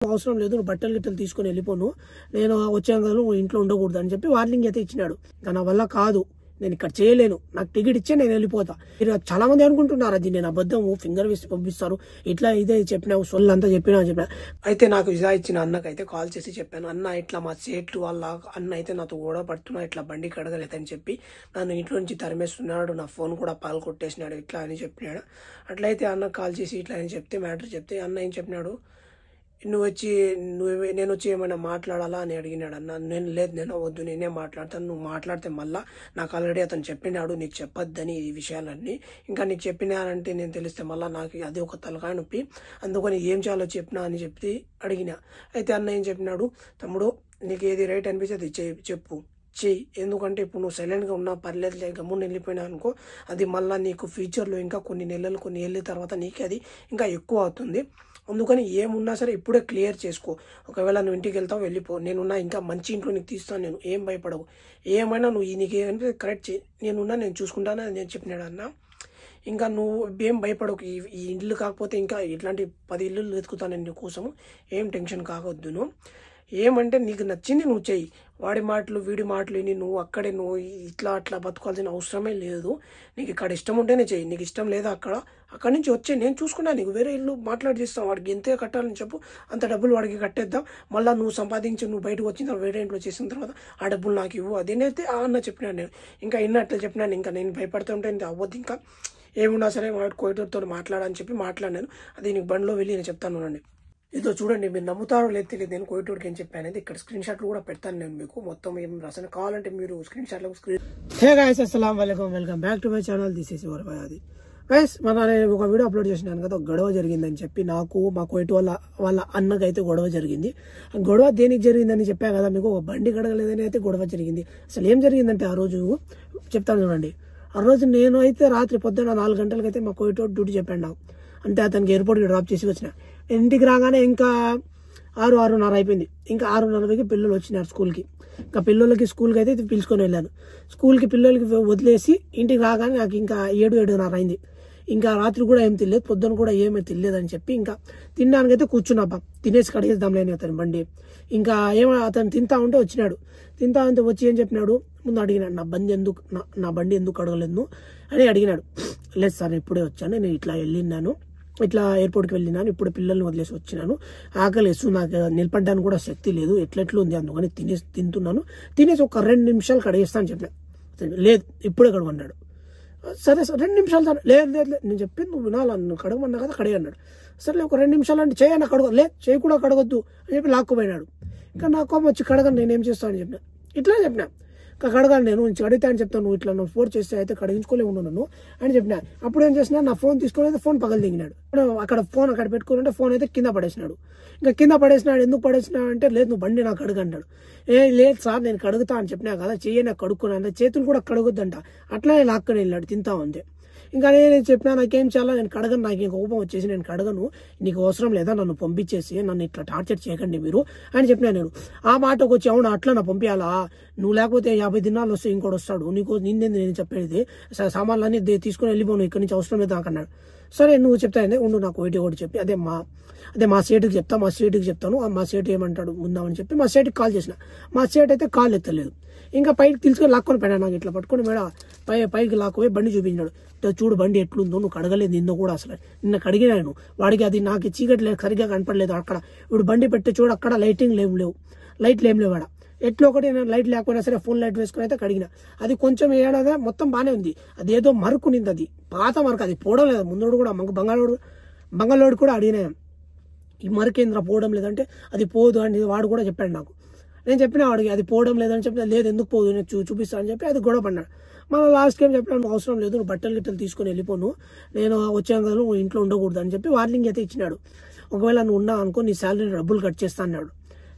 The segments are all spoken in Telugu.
అవసరం లేదు, నువ్వు బట్టలు గిట్టలు తీసుకొని వెళ్ళిపోను, నేను వచ్చాను కదా నువ్వు ఇంట్లో ఉండకూడదు అని చెప్పి వార్నింగ్ అయితే ఇచ్చినాడు. ఇంకా నా వల్ల కాదు, నేను ఇక్కడ చేయలేను, నాకు టికెట్ ఇచ్చే నేను వెళ్ళిపోతా. మీరు చాలా మంది అనుకుంటున్నారు అది నేను అబద్ధము, ఫింగర్ వేసి పంపిస్తారు, ఇట్లా ఇదే చెప్పినావు, సొల్లు అంతా చెప్పినా. అయితే నాకు ఇదా ఇచ్చిన అన్నకైతే కాల్ చేసి చెప్పాను, అన్న ఇట్లా మా సేట్లు వాళ్ళ అన్న అయితే నాతో గొడవ పడుతున్నా, ఇట్లా బండి కడగలేదని చెప్పి నన్ను ఇంట్లో నుంచి తరిమేస్తున్నాడు, నా ఫోన్ కూడా పాలు కొట్టేసినాడు ఇట్లా అని చెప్పినాడు. అట్లయితే అన్న కాల్ చేసి ఇట్లా అని చెప్తే మ్యాటర్ చెప్తే అన్న ఏం చెప్పినాడు, నేను వచ్చి ఏమైనా మాట్లాడాలా అని అడిగినాడు. అన్న నేను వద్దు, నేనే మాట్లాడతాను, నువ్వు మాట్లాడితే మళ్ళా నాకు ఆల్రెడీ అతను చెప్పినాడు నీకు చెప్పొద్దని ఈ విషయాలన్నీ, ఇంకా నీకు చెప్పినానంటే నేను తెలిస్తే మళ్ళీ నాకు అది ఒక తలకాయ నొప్పి, అందుకని ఏం చేయాలో చెప్పినా అని చెప్పి అడిగిన. అయితే అన్న ఏం చెప్పినాడు, తమ్ముడు నీకు ఏది రైట్ అనిపిస్తే అది చెప్పు చెయ్యి, ఎందుకంటే ఇప్పుడు నువ్వు సైలెంట్గా ఉన్నా పర్లేదు, గమ్మున వెళ్ళిపోయినా అనుకో అది మళ్ళీ నీకు ఫ్యూచర్లో ఇంకా కొన్ని ఏళ్ళ తర్వాత నీకు అది ఇంకా ఎక్కువ అవుతుంది, అందుకని ఏమున్నా సరే ఇప్పుడే క్లియర్ చేసుకో, ఒకవేళ నువ్వు ఇంటికి వెళ్తావు వెళ్ళిపో, నేనున్నా ఇంకా మంచి ఇంట్లో నీకు తీస్తాను, నేను ఏం భయపడవు, ఏమైనా నువ్వు నీకు ఏమంటే కరెక్ట్ చేయి, నేను చూసుకుంటాను అని నేను చెప్పినాడు. అన్న ఇంకా నువ్వు ఏం భయపడవు, ఈ ఇల్లు కాకపోతే ఇంకా ఇట్లాంటి 10 ఇల్లు వెతుకుతాను నేను నీకోసము, ఏం టెన్షన్ కావద్దు, నువ్వు ఏమంటే నీకు నచ్చింది నువ్వు చెయ్యి, వాడి మాటలు వీడి మాటలు విని నువ్వు అక్కడే నువ్వు ఇట్లా అట్లా బతుకోవాల్సిన అవసరమే లేదు, నీకు ఇక్కడ ఇష్టం ఉంటేనే చెయ్యి, నీకు ఇష్టం లేదా అక్కడి నుంచి వచ్చే నేను చూసుకున్నా, నీకు వేరే ఇల్లు మాట్లాడి చేస్తాం, వాడికి ఎంతే కట్టాలని చెప్పు అంత డబ్బులు వాడికి కట్టేద్దాం, మళ్ళీ నువ్వు సంపాదించి నువ్వు బయటకు వచ్చిన తర్వాత వేరే ఇంట్లో చేసిన తర్వాత ఆ డబ్బులు నాకు ఇవ్వు, అదేనైతే అన్న చెప్పినాను. నేను ఇంకా అట్లా చెప్పినాను, ఇంకా నేను భయపడుతుంటే అవ్వద్దు, ఇంకా ఏమున్నా సరే వాడు కోయిటర్తో మాట్లాడని చెప్పి మాట్లాడినాను, అది నీకు బండిలో వెళ్ళి నేను చెప్తాను అండి. ఇదో చూడండి, మీరు నమ్ముతారో లేదు తెలియదు, నేను కోయిటోడికి ఏం చెప్పాను అనేది ఇక్కడ స్క్రీన్ షాట్లు కూడా పెడతాను నేను మీకు, మొత్తం ఏం రాసాను కావాలంటే మీరు స్క్రీన్ షాట్లో హే గైస్ అస్సలాం వాలేకుమ్, welcome back to my channel, this is your boy. అది గైస్ నేను ఒక వీడియో అప్లోడ్ చేసినాను కదా, గొడవ జరిగిందని చెప్పి నాకు మా కోయిట్ వాళ్ళ అన్నకైతే గొడవ జరిగింది. గొడవ దేనికి జరిగిందని చెప్పా కదా మీకు, ఒక బండి కడగలేదని అయితే గొడవ జరిగింది. అసలు ఏం జరిగిందంటే ఆ రోజు చెప్తాను చూడండి. ఆ రోజు నేను అయితే రాత్రి పొద్దున్న 4 గంటలకైతే మా కోయిట్ డ్యూటీ చెప్పాను నాకు, అంటే అతనికి ఎయిర్పోర్ట్కి డ్రాప్ చేసి వచ్చిన, ఇంటికి రాగానే ఇంకా 6:30 అయిపోయింది, ఇంకా 6:30కి పిల్లలు వచ్చినారు స్కూల్కి, ఇంకా పిల్లలకి స్కూల్కి అయితే పిలుచుకొని వెళ్ళాను, స్కూల్కి పిల్లలకి వదిలేసి ఇంటికి రాగానే నాకు ఇంకా 7:30 అయింది, ఇంకా రాత్రి కూడా ఏం తినలేదు, పొద్దున కూడా ఏమీ తినలేదని చెప్పి ఇంకా తినడానికైతే కూర్చున్నాబ్బా, తినేసి కడిగేద్దాంలేని అతని బండి, ఇంకా అతను తింటా ఉంటే వచ్చినాడు, తింటా ఉంటే వచ్చి ఏం చెప్పినాడు, ముందు అడిగినాడు నా బండి ఎందుకు కడగలేదు అని అడిగినాడు. లేదు సార్ ఇప్పుడే వచ్చాను, నేను ఇట్లా వెళ్ళినాను, ఇట్లా ఎయిర్పోర్ట్కి వెళ్ళినాను, ఇప్పుడు పిల్లల్ని వదిలేసి వచ్చినాను, ఆకలి వేస్తూ నాకు నిలబడడానికి కూడా శక్తి లేదు, ఎట్లెట్లు ఉంది, అందుకని తింటున్నాను, తినేసి ఒక 2 నిమిషాలు కడిగేస్తా అని చెప్పిన. లేదు ఇప్పుడే కడగన్నాడు. సరే 2 నిమిషాలు సార్, లేదు నేను చెప్పింది నువ్వు వినాలా, నువ్వు కడగమన్నా కదా కడిగి అన్నాడు. సరే ఒక 2 నిమిషాలు అంటే చేయన్న కడగ, లేదు చేయి కూడా కడగొద్దు అని చెప్పి లాక్కుపోయినాడు. ఇంకా నా కోపం వచ్చి కడగను, నేనేం చేస్తాను అని చెప్పిన, ఇట్లా చెప్పిన, ఇంకా కడగాలి నేను అడిగితే అని చెప్తాను, నువ్వు ఇట్లా నువ్వు ఫోర్స్ చేస్తే అయితే కడిగించుకోలేము నన్ను అని చెప్పిన. అప్పుడు ఏం చేసినా నా ఫోన్ తీసుకొని అయితే ఫోన్ పగలు దిగినాడు, అక్కడ ఫోన్ అక్కడ పెట్టుకుని ఫోన్ అయితే కింద పడేసినాడు. ఇంకా కింద పడేసినాడు, ఎందుకు పడేసినాడు అంటే లేదు నువ్వు బండి నాకు కడుగంటాడు. లేదు సార్ నేను కడుగుతా అని చెప్పినా కదా, చెయ్యి నాకు కడుక్కున్నా, చేతులు కూడా కడగొద్దంట, అట్లానే లాక్కొని వెళ్ళాడు తింటా ఉంది. ఇంకా నేను చెప్పినా నాకేం చేయాలా, నేను కడగను, నాకు ఇంకా కోపం వచ్చేసి నేను కడగను, నీకు అవసరం లేదా నన్ను పంపించేసి నన్ను ఇట్లా టార్చర్ చేయకండి మీరు అని చెప్పినా. నేను ఆ మాటకు వచ్చి అవును అట్లా నా పంపించాలా, నువ్వు లేకపోతే 50 దినాలు వస్తే ఇంకోటి వస్తాడు, నిన్నేది నేను చెప్పేది, సామాన్లన్నీ తీసుకుని వెళ్ళిపోను, ఇక్కడి నుంచి అవసరం లేదు నాకు అన్నాడు. సరే నువ్వు చెప్తానే ఉండు, నాకు ఒకటి చెప్పి అదే మా సేటుకి చెప్తాను, మా సేటు ఏమంటాడు ముందామని చెప్పి మా సేటుకి కాల్ చేసిన, మా సేటు అయితే కాల్ ఎత్తలేదు. ఇంకా పైకి తీసుకొని లాక్కొని పోయినా, నాకు ఇట్లా పట్టుకొని మేడ పైకి లాక్కుపోయి బండి చూపించాడు, చూడు బండి ఎట్లుందో, నువ్వు కడగలేదు నిన్న కూడా, అసలు నిన్న కడిగినాను, వాడికి అది నాకు చీకటి సరిగ్గా కనపడలేదు, అక్కడ ఇప్పుడు బండి పెట్టి చూడు అక్కడ లైట్లు ఏం లేవు వాడ, ఎట్లా ఒకటి నేను లైట్ లేకపోయినా సరే ఫోన్ లైట్ వేసుకుని అయితే కడిగిన, అది కొంచెం ఏడాది మొత్తం బాగానే ఉంది, అది ఏదో మరుకునింది, అది పాత మరకు, అది పోవడం లేదు. ముందు కూడా బంగాళోడు కూడా అడిగినా, ఈ మరకేంద్ర పోవడం లేదంటే అది పోదు అని వాడు కూడా చెప్పాడు నాకు. నేను చెప్పిన వాడికి అది పోవడం లేదని చెప్పిన, లేదు ఎందుకు పోదు నేను చూపిస్తాను అని చెప్పి అది గొడవ పడినాడు. మన లాస్ట్ ఏం చెప్పినా నువ్వు అవసరం లేదు, నువ్వు బట్టలు గిట్టలు తీసుకొని వెళ్ళిపోను, నేను వచ్చాను కదా నువ్వు ఇంట్లో ఉండకూడదు అని చెప్పి వార్నింగ్ అయితే ఇచ్చినాడు. ఒకవేళ నువ్వు ఉన్నావు అనుకో నీ శాలరీ డబ్బులు కట్ చేస్తా అన్నాడు.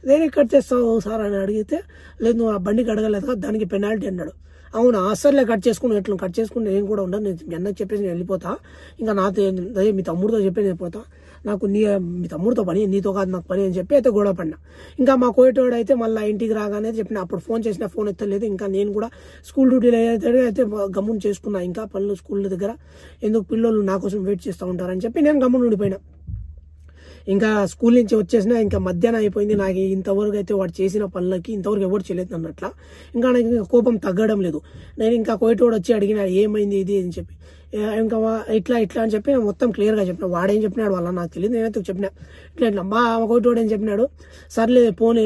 దేనికి కట్ చేస్తావు సార్ అని అడిగితే, లేదు నువ్వు ఆ బండి కడగలేదు కదా దానికి పెనాల్టీ అన్నాడు. అవునా సర్లే కట్ చేసుకుని ఎట్లా కట్ చేసుకుని నేను కూడా ఉండను, నేను మీ అన్నకి చెప్పేసి నేను వెళ్ళిపోతా, ఇంకా నాతో మీ తమ్ముడితో చెప్పేసి వెళ్ళిపోతా, నాకు మీ తమ్ముడితో పని, నీతో కాదు నాకు పని అని చెప్పి అయితే గొడవ పడినా. ఇంకా మా కోయిటోడు అయితే మళ్ళీ ఇంటికి రాగానే చెప్పిన, అప్పుడు ఫోన్ చేసిన ఫోన్ ఎత్తలేదు. ఇంకా నేను కూడా స్కూల్ డ్యూటీలో అయితే గమ్మున చేసుకున్నా, ఇంకా పనులు స్కూల్ దగ్గర ఎందుకు పిల్లలు నా కోసం వెయిట్ చేస్తూ ఉంటారని చెప్పి నేను గమ్మున ఉండిపోయినా. ఇంకా స్కూల్ నుంచి వచ్చేసినా ఇంకా మధ్యాహ్నం అయిపోయింది. నాకు ఇంతవరకు అయితే వాడు చేసిన పనులకి ఇంతవరకు ఎవరు చేయలేదు అన్నట్ల. ఇంకా నాకు ఇంకా కోపం తగ్గడం లేదు. నేను ఇంకా కోయటోడు వచ్చి అడిగినాడు ఏమైంది ఇది అని చెప్పి, ఇంకా ఇట్లా అని చెప్పి మొత్తం క్లియర్గా చెప్పిన. వాడేం చెప్పినాడు వాళ్ళ నాకు తెలియదు, నేనైతే చెప్పిన ఇట్లా మా కోయటోడు ఏం చెప్పినాడు, సర్లే పోనీ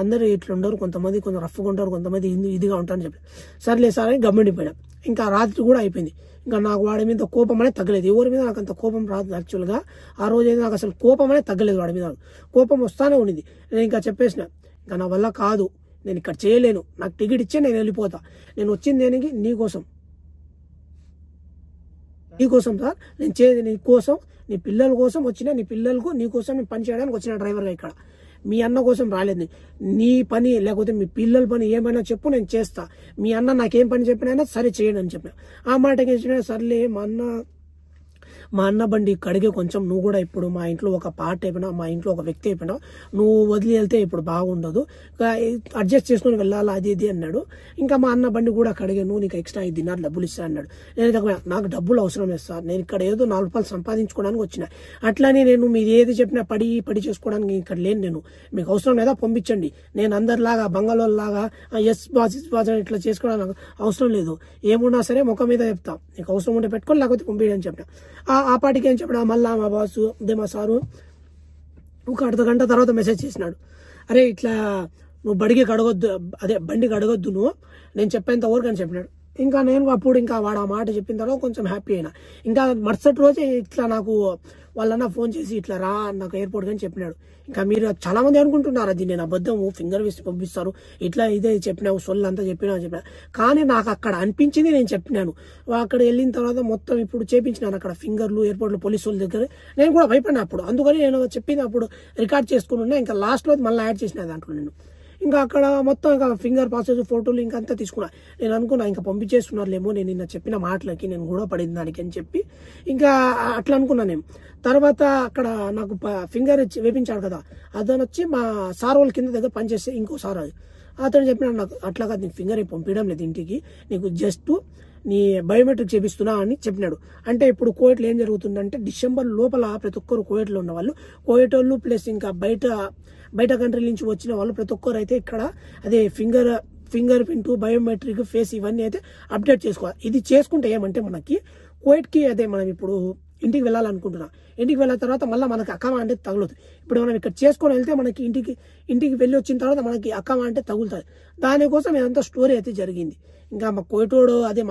అందరూ ఇట్లా ఉండరు, కొంతమంది కొంచెం రఫ్గా ఉంటారు, కొంతమంది ఇదిగా ఉంటారని చెప్పి సర్లే సార్ అని గమ్ముడిపోయినా. ఇంకా రాత్రి కూడా అయిపోయింది. ఇంకా నాకు వాడి మీద కోపం అనేది తగ్గలేదు. ఎవరి మీద నాకు అంత కోపం రాదు యాక్చువల్గా. ఆ రోజు అయితే నాకు అసలు కోపం అనేది తగ్గలేదు. వాడి మీద కోపం వస్తానే ఉండింది. నేను ఇంకా చెప్పేసిన, ఇంకా నా వల్ల కాదు, నేను ఇక్కడ చేయలేను, నాకు టికెట్ ఇచ్చే నేను వెళ్ళిపోతా. నేను వచ్చింది దేనికి, నీకోసం సార్, నేను చేది నీ కోసం, నీ పిల్లల కోసం వచ్చిన, నీ పిల్లలకు నీకోసం నేను పని చేయడానికి వచ్చిన డ్రైవర్గా. ఇక్కడ మీ అన్న కోసం రాలేదు. నీ పని లేకపోతే మీ పిల్లల పని ఏమైనా చెప్పు, నేను చేస్తా. మీ అన్న నాకేం పని చెప్పినా సరే చేయండి అని చెప్పిన. ఆ మాటకి సర్లే మా అన్న బండి కడిగే కొంచెం నువ్వు కూడా ఇప్పుడు మా ఇంట్లో ఒక పార్ట్ అయిపోయినా, మా ఇంట్లో ఒక వ్యక్తి అయిపోయినా, నువ్వు వదిలి వెళ్తే ఇప్పుడు బాగుండదు, అడ్జస్ట్ చేసుకుని వెళ్ళాలా అది ఇది అన్నాడు. ఇంకా మా అన్న బండి కూడా కడిగే, నువ్వు నీకు ఎక్స్ట్రా 5 దినాలు డబ్బులు ఇస్తా అన్నాడు. నేను నాకు డబ్బులు అవసరం లేదు సార్, నేను ఇక్కడ ఏదో 4 రూపాయలు సంపాదించుకోవడానికి వచ్చిన, అట్లానే నేను మీరు ఏది చెప్పినా పడి చేసుకోవడానికి ఇక్కడ లేను. నేను మీకు అవసరం లేదా పంపించండి, నేను అందరిలాగా బంగాళోళ్ళలాగా ఎస్ బాస్ ఇట్లా చేసుకోవడానికి అవసరం లేదు. ఏమున్నా సరే ముఖం మీద చెప్తా, నీకు అవసరం ఉంటే పెట్టుకొని లేకపోతే పంపించని చెప్పిన. ఆ పాటికి ఏం చెప్పినా మళ్ళా మా బాసు అదే మా సారు ఒక అర్ధగంట తర్వాత మెసేజ్ చేసినాడు, అరే ఇట్లా నువ్వు బండి కడగొద్దు నువ్వు, నేను చెప్పేంత వరకు అని చెప్పినాడు. ఇంకా నేను అప్పుడు ఇంకా వాడు ఆ మాట చెప్పిన తర్వాత కొంచెం హ్యాపీ అయినా. ఇంకా మరుసటి రోజే ఇట్లా నాకు వాళ్ళన్నా ఫోన్ చేసి ఇట్లా రా నాకు ఎయిర్పోర్ట్ అని చెప్పినాడు. ఇంకా మీరు చాలా మంది అనుకుంటున్నారు అది నేను అబద్ధము, ఫింగర్ వేసి పంపిస్తారు, ఇట్లా ఇదే చెప్పినావు, సొల్లు అంతా చెప్పినా. కానీ నాకు అక్కడ అనిపించింది నేను చెప్పినాను. అక్కడ వెళ్ళిన తర్వాత మొత్తం ఇప్పుడు చేపించినాను అక్కడ ఫింగర్లు ఎయిర్పోర్ట్లో పోలీసు వాళ్ళ దగ్గర. నేను కూడా భయపడినా అప్పుడు, అందుకని నేను చెప్పింది అప్పుడు రికార్డ్ చేసుకుని ఉన్నా. ఇంకా లాస్ట్ రోజు మళ్ళీ యాడ్ చేసిన దాంట్లో నేను. ఇంకా అక్కడ మొత్తం ఇంకా ఫింగర్ పాసేజ్ ఫోటోలు ఇంకా అంతా తీసుకున్నా. నేను అనుకున్నా ఇంకా పంపించేస్తున్నారులేమో నేను నిన్న చెప్పిన మాటలకి నేను కూడా పడింది దానికి అని చెప్పి ఇంకా అట్లా అనుకున్నా నేను. తర్వాత అక్కడ నాకు ఫింగర్ వేపించాడు కదా, అతను వచ్చి మా సార్ వాళ్ళ కింద దగ్గర పనిచేస్తే ఇంకో సార్ అది అతను చెప్పినాడు నాకు, అట్లా కాదు నీకు ఫింగర్ పంపించడం లేదు ఇంటికి, నీకు జస్ట్ నీ బయోమెట్రిక్ చేపిస్తున్నా అని చెప్పినాడు. అంటే ఇప్పుడు కోవిడ్లో ఏం జరుగుతుందంటే డిసెంబర్ లోపల ప్రతి ఒక్కరు కోవిడ్లో ఉన్న వాళ్ళు, కోవిడ్ వాళ్ళు ప్లస్ ఇంకా బయట కంట్రీ నుంచి వచ్చిన వాళ్ళు ప్రతి ఒక్కరు అయితే ఇక్కడ అదే ఫింగర్ ప్రింట్, బయోమెట్రిక్, ఫేస్ ఇవన్నీ అయితే అప్డేట్ చేసుకోవాలి. ఇది చేసుకుంటే ఏమంటే మనకి కోవిడ్కి అదే మనం ఇప్పుడు ఇంటికి వెళ్ళాలనుకుంటున్నాం, ఇంటికి వెళ్ళిన తర్వాత మళ్ళీ మనకి అక్కమా అంటే తగులుతుంది. ఇప్పుడు మనం ఇక్కడ చేసుకొని వెళ్తే మనకి ఇంటికి వెళ్ళి వచ్చిన తర్వాత మనకి అక్కమా అంటే తగులుతుంది. దానికోసం ఇదంతా స్టోరీ అయితే జరిగింది. ఇంకా మా కోయిటోడు అదే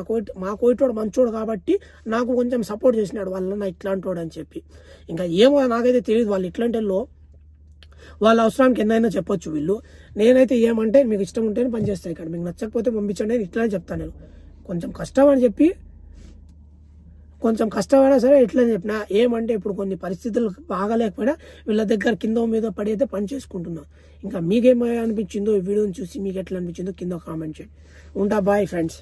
మా కోయిటోడు మంచోడు కాబట్టి నాకు కొంచెం సపోర్ట్ చేసినాడు వాళ్ళన్న ఇట్లాంటోడు అని చెప్పి. ఇంకా ఏమో నాకైతే తెలియదు వాళ్ళు ఇట్లాంటి వాళ్ళ అవసరానికి ఎన్నైనా చెప్పొచ్చు వీళ్ళు. నేనైతే ఏమంటే మీకు ఇష్టం ఉంటేనే పనిచేస్తాను, ఇక్కడ మీకు నచ్చకపోతే పంపించండి అని ఇట్లానే చెప్తాను నేను. కొంచెం కష్టమైనా సరే ఇట్లా చెప్పినా. ఏమంటే ఇప్పుడు కొన్ని పరిస్థితులు బాగాలేకపోయినా వీళ్ళ దగ్గర కింద మీద పడి అయితే పని చేసుకుంటున్నా. ఇంకా మీకేమో అనిపించిందో ఈ వీడియోని చూసి మీకు ఎట్లా అనిపించిందో కింద కామెంట్ చేయండి. ఉంటా, బాయ్ ఫ్రెండ్స్.